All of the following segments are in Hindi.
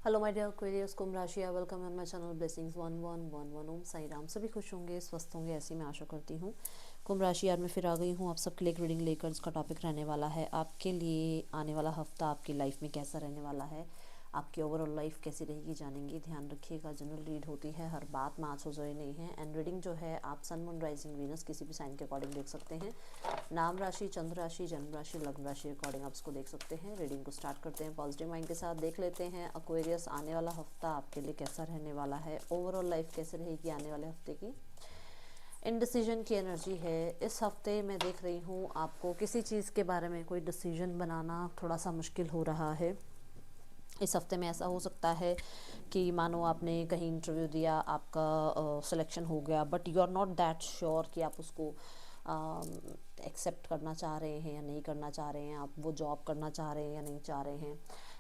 हेलो माय डियर क्वेरियस, कुंभ राशि, welcome on my channel blessings 1111। ओम साई राम। सभी खुश होंगे, स्वस्थ होंगे, ऐसी मैं आशा करती हूँ। कुंभ राशि यार मैं फिर आ गई हूँ आप सबके लिए एक रीडिंग लेकर। इसका टॉपिक रहने वाला है आपके लिए आने वाला हफ्ता आपकी लाइफ में कैसा रहने वाला है, आपकी ओवरऑल लाइफ कैसी रहेगी जानेंगे। ध्यान रखिएगा, जनरल रीड होती है, हर बात मैच हो जाए नहीं है। एंड रीडिंग जो है आप सन मून राइजिंग वीनस किसी भी साइन के अकॉर्डिंग देख सकते हैं। नाम राशि, चंद्र राशि, जन्म राशि, लग्न राशि अकॉर्डिंग आप इसको देख सकते हैं। रीडिंग को स्टार्ट करते हैं पॉजिटिव माइंड के साथ। देख लेते हैं एक्वेरियस आने वाला हफ्ता आपके लिए कैसा रहने वाला है, ओवरऑल लाइफ कैसे रहेगी आने वाले हफ्ते की। इनडिसीजन की एनर्जी है इस हफ्ते। मैं देख रही हूँ आपको किसी चीज़ के बारे में कोई डिसीजन बनाना थोड़ा सा मुश्किल हो रहा है। इस हफ्ते में ऐसा हो सकता है कि मानो आपने कहीं इंटरव्यू दिया, आपका सिलेक्शन हो गया, but you are not that sure कि आप उसको एक्सेप्ट करना चाह रहे हैं या नहीं करना चाह रहे हैं, आप वो जॉब करना चाह रहे हैं या नहीं चाह रहे हैं।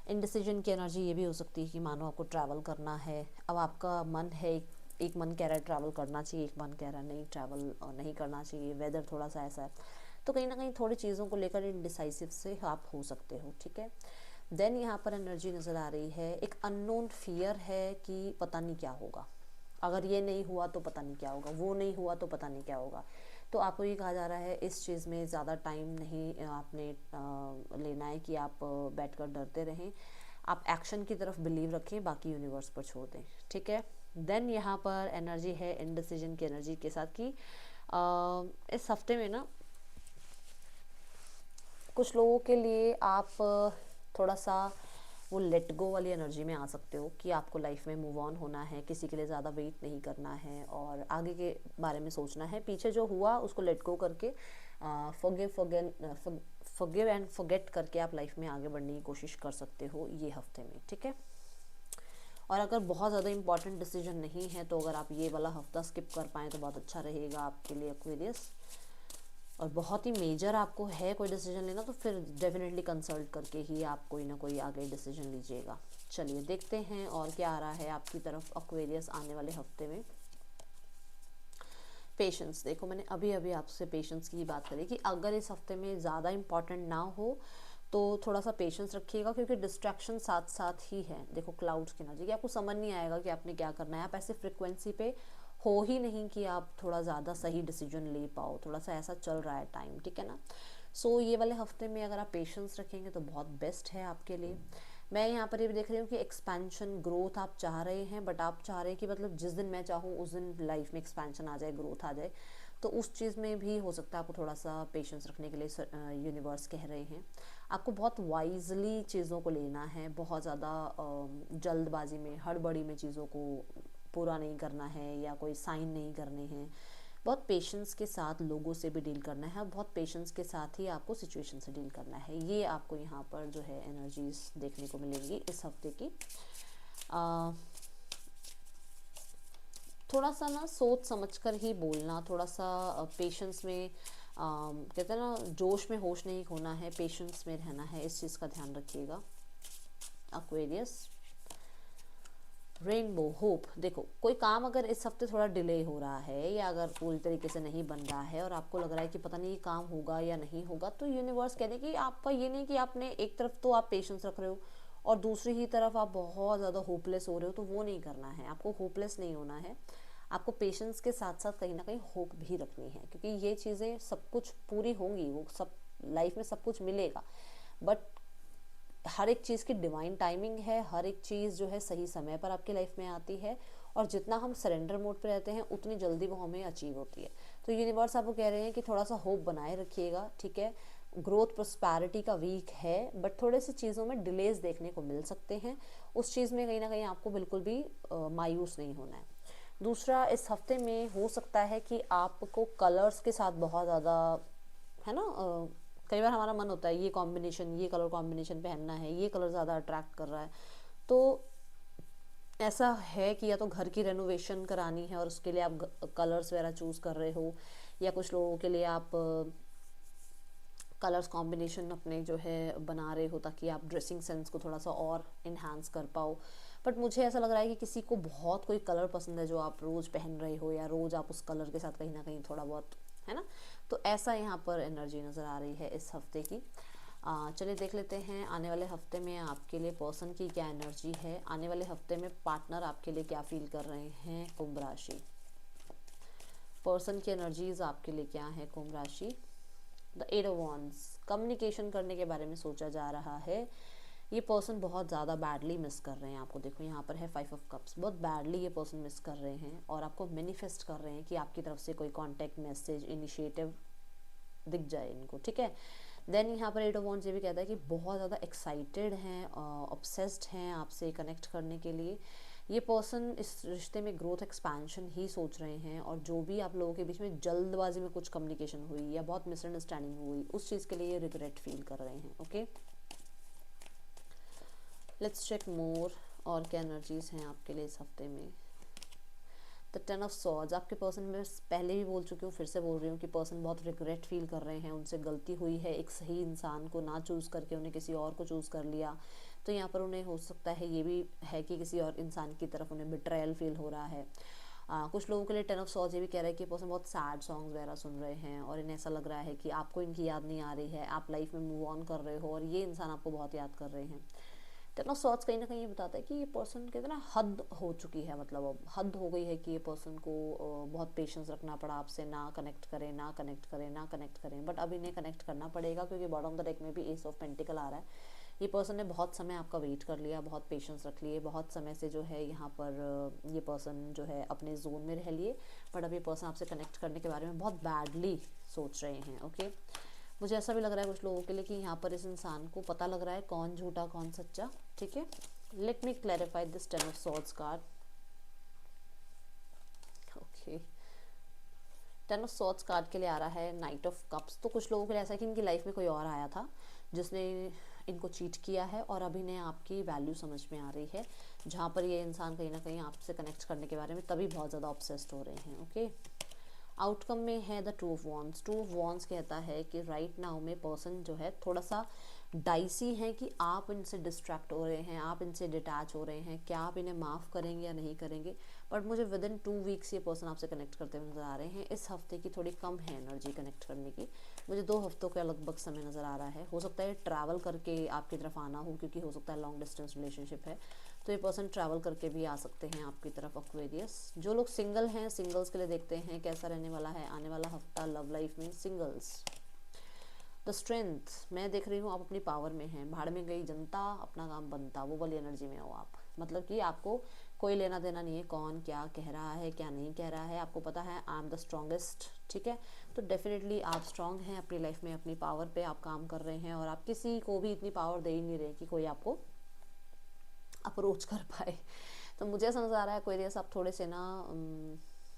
इनडिसीजन की एनर्जी ये भी हो सकती है कि मानो आपको ट्रैवल करना है। अब आपका मन है, एक मन कह रहा है ट्रैवल करना चाहिए, एक मन कह रहा है नहीं ट्रैवल नहीं करना चाहिए। वेदर थोड़ा सा ऐसा है, तो कहीं ना कहीं थोड़ी चीज़ों को लेकर इनडिसाइसिव से आप हो सकते हो, ठीक है। देन यहाँ पर एनर्जी नज़र आ रही है, एक अननोन फियर है कि पता नहीं क्या होगा, अगर ये नहीं हुआ तो पता नहीं क्या होगा, वो नहीं हुआ तो पता नहीं क्या होगा। तो आपको ये कहा जा रहा है इस चीज़ में ज़्यादा टाइम नहीं आपने लेना है कि आप बैठकर डरते रहें। आप एक्शन की तरफ बिलीव रखें, बाकी यूनिवर्स पर छोड़ दें, ठीक है। देन यहाँ पर एनर्जी है इनडिसीजन की एनर्जी के साथ कि इस हफ्ते में ना कुछ लोगों के लिए आप थोड़ा सा वो लेट गो वाली एनर्जी में आ सकते हो कि आपको लाइफ में मूव ऑन होना है, किसी के लिए ज़्यादा वेट नहीं करना है और आगे के बारे में सोचना है। पीछे जो हुआ उसको लेट गो करके फॉरगिव एंड फॉरगेट करके आप लाइफ में आगे बढ़ने की कोशिश कर सकते हो ये हफ्ते में, ठीक है। और अगर बहुत ज़्यादा इंपॉर्टेंट डिसीजन नहीं है तो अगर आप ये वाला हफ्ता स्किप कर पाएँ तो बहुत अच्छा रहेगा आपके लिए एक्वेरियस। और बहुत ही मेजर आपको है कोई डिसीजन लेना तो फिर डेफिनेटली कंसल्ट करके ही आप कोई ना कोई आगे डिसीजन लीजिएगा। चलिए देखते हैं और क्या आ रहा है आपकी तरफ एक्वेरियस आने वाले हफ्ते में। पेशेंस, देखो मैंने अभी अभी आपसे पेशेंस की बात करी कि अगर इस हफ्ते में ज़्यादा इंपॉर्टेंट ना हो तो थोड़ा सा पेशेंस रखिएगा, क्योंकि डिस्ट्रैक्शन साथ साथ ही है। देखो क्लाउड्स की एनर्जी कि आपको समझ नहीं आएगा कि आपने क्या करना है, आप ऐसे फ्रिक्वेंसी पे हो ही नहीं कि आप थोड़ा ज़्यादा सही डिसीजन ले पाओ। थोड़ा सा ऐसा चल रहा है टाइम, ठीक है ना। सो ये वाले हफ्ते में अगर आप पेशेंस रखेंगे तो बहुत बेस्ट है आपके लिए। मैं यहाँ पर ये भी देख रही हूँ कि एक्सपेंशन ग्रोथ आप चाह रहे हैं, बट आप चाह रहे हैं कि मतलब जिस दिन मैं चाहूँ उस दिन लाइफ में एक्सपेंशन आ जाए, ग्रोथ आ जाए। तो उस चीज़ में भी हो सकता है आपको थोड़ा सा पेशेंस रखने के लिए यूनिवर्स कह रहे हैं। आपको बहुत वाइजली चीज़ों को लेना है, बहुत ज़्यादा जल्दबाजी में हड़बड़ी में चीज़ों को पूरा नहीं करना है या कोई साइन नहीं करने हैं। बहुत पेशेंस के साथ लोगों से भी डील करना है और बहुत पेशेंस के साथ ही आपको सिचुएशन से डील करना है। ये आपको यहाँ पर जो है एनर्जीज देखने को मिलेंगी इस हफ्ते की। थोड़ा सा ना सोच समझकर ही बोलना, थोड़ा सा पेशेंस में कहते हैं ना जोश में होश नहीं खोना है, पेशेंस में रहना है, इस चीज़ का ध्यान रखिएगा एक्वेरियस। रेनबो होप, देखो कोई काम अगर इस हफ्ते थोड़ा डिले हो रहा है या अगर पूरी तरीके से नहीं बन रहा है और आपको लग रहा है कि पता नहीं ये काम होगा या नहीं होगा, तो यूनिवर्स कह रहे कि आपका ये नहीं कि आपने एक तरफ तो आप पेशेंस रख रहे हो और दूसरी ही तरफ आप बहुत ज़्यादा होपलेस हो रहे हो, तो वो नहीं करना है। आपको होपलेस नहीं होना है, आपको पेशेंस के साथ साथ कहीं ना कहीं होप भी रखनी है, क्योंकि ये चीज़ें सब कुछ पूरी होंगी, वो सब लाइफ में सब कुछ मिलेगा, बट हर एक चीज़ की डिवाइन टाइमिंग है, हर एक चीज़ जो है सही समय पर आपकी लाइफ में आती है और जितना हम सरेंडर मोड पे रहते हैं उतनी जल्दी वो हमें अचीव होती है। तो यूनिवर्स आपको कह रहे हैं कि थोड़ा सा होप बनाए रखिएगा, ठीक है। ग्रोथ प्रोस्पैरिटी का वीक है, बट थोड़े सी चीज़ों में डिलेज देखने को मिल सकते हैं। उस चीज़ में कहीं ना कहीं आपको बिल्कुल भी मायूस नहीं होना है। दूसरा, इस हफ्ते में हो सकता है कि आपको कलर्स के साथ बहुत ज़्यादा है ना, कई बार हमारा मन होता है ये कॉम्बिनेशन, ये कलर कॉम्बिनेशन पहनना है, ये कलर ज़्यादा अट्रैक्ट कर रहा है। तो ऐसा है कि या तो घर की रेनोवेशन करानी है और उसके लिए आप कलर्स वगैरह चूज़ कर रहे हो, या कुछ लोगों के लिए आप कलर्स कॉम्बिनेशन अपने जो है बना रहे हो ताकि आप ड्रेसिंग सेंस को थोड़ा सा और इन्हांस कर पाओ। बट मुझे ऐसा लग रहा है कि किसी को बहुत कोई कलर पसंद है जो आप रोज़ पहन रहे हो या रोज़ आप उस कलर के साथ कहीं ना कहीं थोड़ा बहुत, है ना। तो ऐसा यहाँ पर एनर्जी नज़र आ रही है इस हफ्ते की। चलिए देख लेते हैं आने वाले हफ्ते में आपके लिए पर्सन की क्या एनर्जी है। आने वाले हफ्ते में पार्टनर आपके लिए क्या फील कर रहे हैं, कुंभ राशि। पर्सन की एनर्जीज आपके लिए क्या है, कुंभ राशि। The eight of wands, communication करने के बारे में सोचा जा रहा है। ये पर्सन बहुत ज़्यादा बैडली मिस कर रहे हैं आपको। देखो यहाँ पर है 5 ऑफ कप्स, बहुत बैडली ये पर्सन मिस कर रहे हैं और आपको मैनिफेस्ट कर रहे हैं कि आपकी तरफ से कोई कांटेक्ट, मैसेज, इनिशिएटिव दिख जाए इनको, ठीक है। देन यहाँ पर 8 ऑफ वॉन्ड्स ये भी कहता है कि बहुत ज़्यादा एक्साइटेड हैं, ऑब्सेस्ड हैं आपसे कनेक्ट करने के लिए। ये पर्सन इस रिश्ते में ग्रोथ, एक्सपेंशन ही सोच रहे हैं और जो भी आप लोगों के बीच में जल्दबाजी में कुछ कम्युनिकेशन हुई या बहुत मिसअंडरस्टैंडिंग हुई, उस चीज़ के लिए ये रिग्रेट फील कर रहे हैं। ओके, लेट्स चेक मोर, और क्या एनर्जीज हैं आपके लिए इस हफ्ते में। द 10 ऑफ सॉर्ड्स, आपके पर्सन में पहले भी बोल चुकी हूँ, फिर से बोल रही हूँ कि पर्सन बहुत रिग्रेट फील कर रहे हैं। उनसे गलती हुई है, एक सही इंसान को ना चूज़ करके उन्हें किसी और को चूज़ कर लिया। तो यहाँ पर उन्हें हो सकता है ये भी है कि किसी और इंसान की तरफ उन्हें बिट्रायल फील हो रहा है। कुछ लोगों के लिए 10 ऑफ सॉर्ड्स ये भी कह रहा है कि पर्सन बहुत सैड सॉन्ग वगैरह सुन रहे हैं और इन्हें ऐसा लग रहा है कि आपको इनकी याद नहीं आ रही है, आप लाइफ में मूव ऑन कर रहे हो और ये इंसान आपको बहुत याद कर रहे हैं। 10 ऑफ सॉर्ड्स कहीं ना कहीं ये बताता है कि ये पर्सन कहते हैं ना, हद हो चुकी है, मतलब अब हद हो गई है कि ये पर्सन को बहुत पेशेंस रखना पड़ा आपसे, ना कनेक्ट करें ना कनेक्ट करें ना कनेक्ट करें, बट अब इन्हें कनेक्ट करना पड़ेगा क्योंकि बॉटम ऑफ द डेक में भी एस ऑफ पेंटिकल आ रहा है। ये पर्सन ने बहुत समय आपका वेट कर लिया, बहुत पेशेंस रख लिए, बहुत समय से जो है यहाँ पर ये पर्सन जो है अपने जोन में रह लिए, बट अब ये पर्सन आपसे कनेक्ट करने के बारे में बहुत बैडली सोच रहे हैं। ओके, मुझे ऐसा भी लग रहा है कुछ लोगों के लिए कि यहाँ पर इस इंसान को पता लग रहा है कौन झूठा कौन सच्चा, ठीक है। Let me clarify this 10 of swords card. Okay, 10 of swords card के लिए आ रहा है नाइट ऑफ कप्स। तो कुछ लोगों के लिए ऐसा है कि इनकी लाइफ में कोई और आया था जिसने इनको चीट किया है और अभी इन्हें आपकी वैल्यू समझ में आ रही है, जहाँ पर ये इंसान कहीं ना कहीं आपसे कनेक्ट करने के बारे में तभी बहुत ज़्यादा ऑब्सेस्ड हो रहे हैं। ओके, आउटकम में है the 2 of wands. 2 of wands कहता है कि राइट नाउ में पर्सन जो है थोड़ा सा डाइसी है कि आप इनसे डिस्ट्रैक्ट हो रहे हैं, आप इनसे डिटैच हो रहे हैं, क्या आप इन्हें माफ़ करेंगे या नहीं करेंगे। बट मुझे विद इन 2 वीक्स ये पर्सन आपसे कनेक्ट करते हुए नज़र आ रहे हैं। इस हफ्ते की थोड़ी कम है एनर्जी कनेक्ट करने की, मुझे 2 हफ्तों के लगभग समय नज़र आ रहा है। हो सकता है ट्रैवल करके आपकी तरफ आना हो, क्योंकि हो सकता है लॉन्ग डिस्टेंस रिलेशनशिप है, तो ये पर्सन ट्रैवल करके भी आ सकते हैं आपकी तरफ। एक्वेरियस, जो लोग सिंगल हैं, सिंगल्स के लिए देखते हैं कैसा रहने वाला है आने वाला हफ्ता लव लाइफ में सिंगल्स। द स्ट्रेंथ, मैं देख रही हूँ आप अपनी पावर में हैं, भाड़ में गई जनता अपना काम बनता, वो वाली एनर्जी में हो आप। मतलब कि आपको कोई लेना देना नहीं है कौन क्या कह रहा है क्या नहीं कह रहा है, आपको पता है आई एम द स्ट्रॉन्गेस्ट, ठीक है। तो डेफिनेटली आप स्ट्रांग हैं अपनी लाइफ में, अपनी पावर पे आप काम कर रहे हैं और आप किसी को भी इतनी पावर दे ही नहीं रहे कि कोई आपको अप्रोच कर पाए। तो मुझे ऐसा नज़र आ रहा है कोई आप थोड़े से ना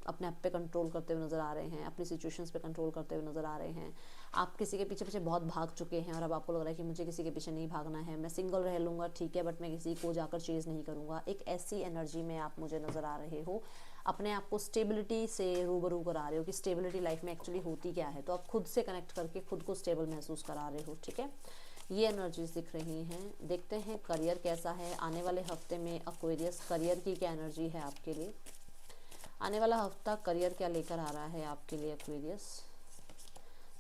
अपने आप पे कंट्रोल करते हुए नज़र आ रहे हैं, अपनी सिचुएशंस पे कंट्रोल करते हुए नज़र आ रहे हैं। आप किसी के पीछे पीछे बहुत भाग चुके हैं और अब आपको लग रहा है कि मुझे किसी के पीछे नहीं भागना है, मैं सिंगल रह लूँगा ठीक है, बट मैं किसी को जाकर चेज़ नहीं करूँगा। एक ऐसी एनर्जी में आप मुझे नज़र आ रहे हो, अपने आप को स्टेबिलिटी से रूबरू करा रहे हो कि स्टेबिलिटी लाइफ में एक्चुअली होती क्या है। तो आप खुद से कनेक्ट करके खुद को स्टेबल महसूस करा रहे हो, ठीक है। ये एनर्जीज दिख रही हैं। देखते हैं करियर कैसा है आने वाले हफ्ते में। एक्वेरियस, करियर की क्या एनर्जी है आपके लिए आने वाला हफ्ता, करियर क्या लेकर आ रहा है आपके लिए Aquarius.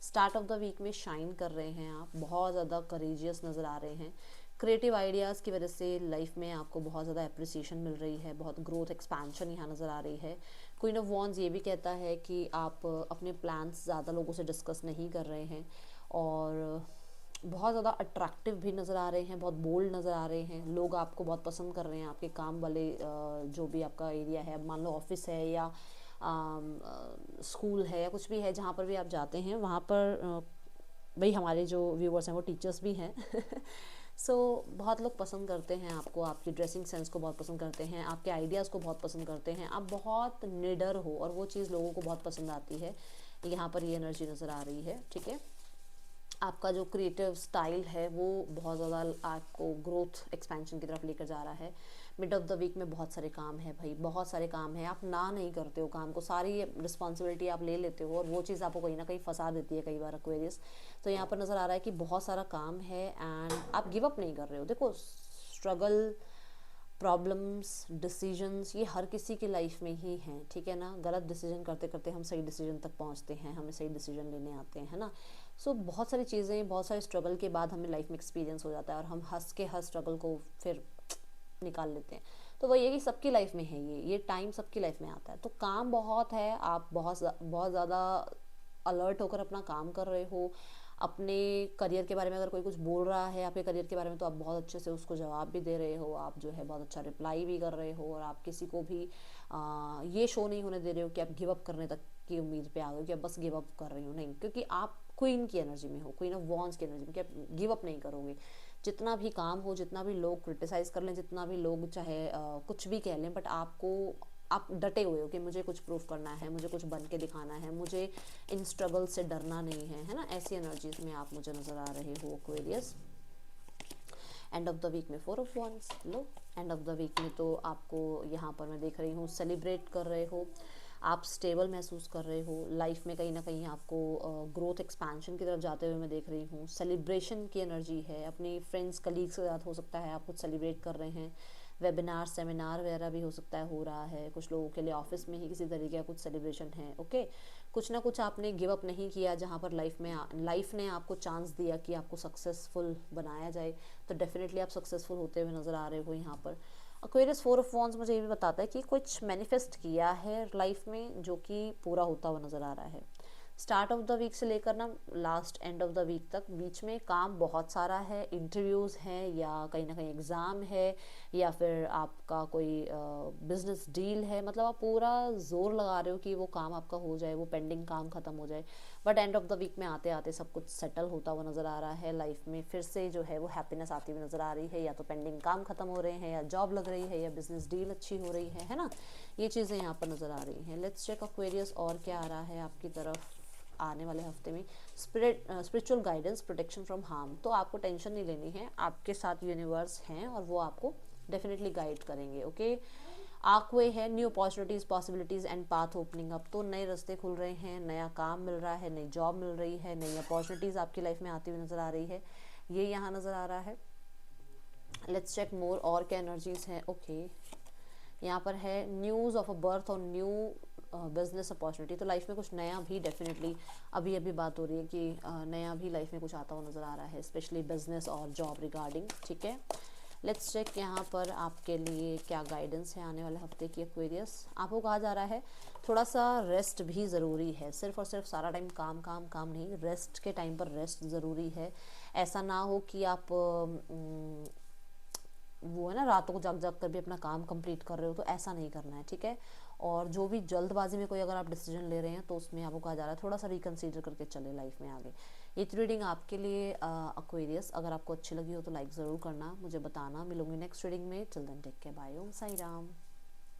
Start of the week में शाइन कर रहे हैं आप, बहुत ज़्यादा करेजियस नज़र आ रहे हैं। क्रिएटिव आइडियाज़ की वजह से लाइफ में आपको बहुत ज़्यादा अप्रिसिएशन मिल रही है, बहुत ग्रोथ एक्सपेंशन यहाँ नज़र आ रही है। क्वीन ऑफ वॉन्ड्स ये भी कहता है कि आप अपने प्लान्स ज़्यादा लोगों से डिस्कस नहीं कर रहे हैं और बहुत ज़्यादा अट्रैक्टिव भी नज़र आ रहे हैं, बहुत बोल्ड नज़र आ रहे हैं। लोग आपको बहुत पसंद कर रहे हैं, आपके काम वाले जो भी आपका एरिया है, मान लो ऑफिस है या स्कूल है या कुछ भी है, जहाँ पर भी आप जाते हैं वहाँ पर भाई हमारे जो व्यूवर्स हैं वो टीचर्स भी हैं सो बहुत लोग पसंद करते हैं आपको, आपकी ड्रेसिंग सेंस को बहुत पसंद करते हैं, आपके आइडियाज़ को बहुत पसंद करते हैं, आप बहुत निडर हो और वो चीज़ लोगों को बहुत पसंद आती है। यहाँ पर ये एनर्जी नज़र आ रही है, ठीक है। आपका जो क्रिएटिव स्टाइल है वो बहुत ज़्यादा आपको ग्रोथ एक्सपेंशन की तरफ लेकर जा रहा है। मिड ऑफ द वीक में बहुत सारे काम है भाई, बहुत सारे काम है, आप ना नहीं करते हो काम को, सारी रिस्पॉन्सिबिलिटी आप ले लेते हो और वो चीज़ आपको कहीं ना कहीं फंसा देती है कई बार एक्वेरियस। तो यहाँ पर नज़र आ रहा है कि बहुत सारा काम है एंड आप गिव अप नहीं कर रहे हो। देखो, स्ट्रगल, प्रॉब्लम्स, डिसीजंस ये हर किसी की लाइफ में ही हैं, ठीक है ना। गलत डिसीजन करते करते हम सही डिसीजन तक पहुंचते हैं, हमें सही डिसीजन लेने आते हैं, है ना। सो बहुत सारी चीज़ें, बहुत सारे स्ट्रगल के बाद हमें लाइफ में एक्सपीरियंस हो जाता है और हम हंस के हर स्ट्रगल को फिर निकाल लेते हैं। तो वही है कि सबकी लाइफ में है ये टाइम सबकी लाइफ में आता है। तो काम बहुत है, आप बहुत ज़्यादा अलर्ट होकर अपना काम कर रहे हो। अपने करियर के बारे में अगर कोई कुछ बोल रहा है आपके करियर के बारे में, तो आप बहुत अच्छे से उसको जवाब भी दे रहे हो, आप जो है बहुत अच्छा रिप्लाई भी कर रहे हो, और आप किसी को भी ये शो नहीं होने दे रहे हो कि आप गिव अप करने तक की उम्मीद पे आ गए हो कि आप बस गिव अप कर रही हो। नहीं, क्योंकि आप क्वीन की एनर्जी में हो, क्वीन ऑफ वॉन्ड्स की एनर्जी में, कि आप गिव अप नहीं करोगे। जितना भी काम हो, जितना भी लोग क्रिटिसाइज़ कर लें, जितना भी लोग चाहे कुछ भी कह लें, बट आप डटे हुए हो कि मुझे कुछ प्रूफ करना है, मुझे कुछ बन के दिखाना है, मुझे इन स्ट्रगल से डरना नहीं है ना। ऐसी एनर्जीज में आप मुझे नज़र आ रहे हो Aquarius. End of the week में 4 ऑफ वॉन्ड्स लो। एंड ऑफ द वीक में तो आपको यहाँ पर मैं देख रही हूँ सेलिब्रेट कर रहे हो, आप स्टेबल महसूस कर रहे हो लाइफ में, कहीं ना कहीं आपको ग्रोथ एक्सपेंशन की तरफ जाते हुए मैं देख रही हूँ। सेलिब्रेशन की एनर्जी है, अपनी फ्रेंड्स कलीग्स के साथ हो सकता है आप कुछ सेलिब्रेट कर रहे हैं। वेबिनार सेमिनार वगैरह भी हो सकता है हो रहा है, कुछ लोगों के लिए ऑफिस में ही किसी तरीके का कुछ सेलिब्रेशन है। ओके, कुछ ना कुछ आपने गिव अप नहीं किया, जहाँ पर लाइफ ने आपको चांस दिया कि आपको सक्सेसफुल बनाया जाए, तो डेफिनेटली आप सक्सेसफुल होते हुए नज़र आ रहे हो यहाँ पर। एक्वेरियस 4 ऑफ वॉन्ड्स मुझे ये भी बताता है कि कुछ मैनिफेस्ट किया है लाइफ में जो कि पूरा होता हुआ नज़र आ रहा है। स्टार्ट ऑफ द वीक से लेकर ना last end of the week तक बीच में काम बहुत सारा है, इंटरव्यूज़ हैं या कहीं ना कहीं एग्ज़ाम है या फिर आपका कोई बिजनेस डील है। मतलब आप पूरा जोर लगा रहे हो कि वो काम आपका हो जाए, वो पेंडिंग काम ख़त्म हो जाए। But end of the week में आते आते सब कुछ सेटल होता हुआ नज़र आ रहा है लाइफ में, फिर से जो है वो हैप्पीनेस आती हुई नज़र आ रही है। या तो पेंडिंग काम ख़त्म हो रहे हैं, या जॉब लग रही है, या बिजनेस डील अच्छी हो रही है ना। ये चीज़ें यहाँ पर नज़र आ रही हैं। लेट्स चेक एक्वेरियस और क्या आ रहा है आपकी तरफ आने वाले हफ्ते में। Spiritual guidance, protection from harm. तो आपको टेंशन नहीं लेनी है, आपके साथ यूनिवर्स हैं और वो आपको डेफिनेटली गाइड करेंगे। ओके, आकवे है, new opportunities, possibilities and path opening up. तो नए रास्ते खुल रहे हैं, नया काम मिल रहा है, नई जॉब मिल रही है, नई अपॉर्चुनिटीज़ आपकी लाइफ में आती हुई नज़र आ रही है, ये यहाँ नज़र आ रहा है। लेट्स चेक मोर और क्या एनर्जीज हैं। ओके, यहाँ पर है न्यूज़ ऑफ अ बर्थ और न्यू बिजनेस अपॉर्चुनिटी। तो लाइफ में कुछ नया भी डेफिनेटली अभी अभी बात हो रही है कि नया भी लाइफ में कुछ आता हुआ नज़र आ रहा है, स्पेशली बिजनेस और जॉब रिगार्डिंग। ठीक है, लेट्स चेक यहाँ पर आपके लिए क्या गाइडेंस है आने वाले हफ्ते की एक्वेरियस। आपको कहा जा रहा है थोड़ा सा रेस्ट भी ज़रूरी है, सिर्फ और सिर्फ सारा टाइम काम काम काम नहीं, रेस्ट के टाइम पर रेस्ट ज़रूरी है। ऐसा ना हो कि आप वो है ना रातों को जाग जाग कर भी अपना काम कंप्लीट कर रहे हो, तो ऐसा नहीं करना है। ठीक है, और जो भी जल्दबाजी में कोई अगर आप डिसीजन ले रहे हैं तो उसमें आपको कहा जा रहा है थोड़ा सा रिकंसीडर करके चले लाइफ में आगे। ये रीडिंग आपके लिए एक्वेरियस, अगर आपको अच्छी लगी हो तो लाइक ज़रूर करना, मुझे बताना। मिलूंगी नेक्स्ट रीडिंग में। Till then take care, bye, Om Sai Ram.